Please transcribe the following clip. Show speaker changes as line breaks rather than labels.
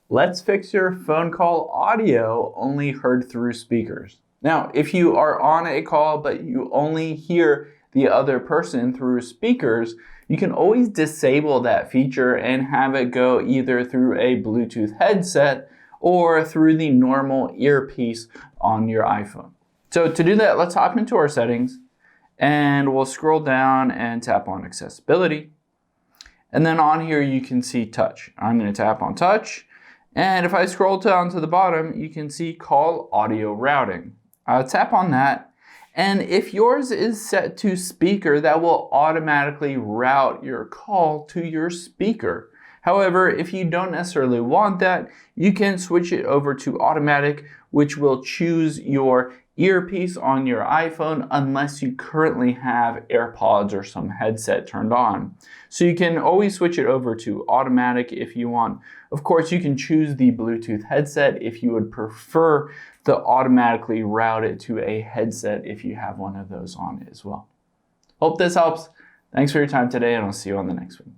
Let's fix your phone call audio only heard through speakers. Now, if you are on a call but you only hear the other person through speakers, you can always disable that feature and have it go either through a Bluetooth headset or through the normal earpiece on your iPhone. So to do that, let's hop into our settings and we'll scroll down and tap on accessibility. And then on here you can see touch. I'm going to tap on touch. And if I scroll down to the bottom, you can see call audio routing. Tap on that. And if yours is set to speaker, that will automatically route your call to your speaker. However, if you don't necessarily want that, you can switch it over to automatic, which will choose your earpiece on your iPhone unless you currently have AirPods or some headset turned on. So you can always switch it over to automatic if you want. Of course, you can choose the Bluetooth headset if you would prefer to automatically route it to a headset if you have one of those on as well. Hope this helps. Thanks for your time today, and I'll see you on the next one.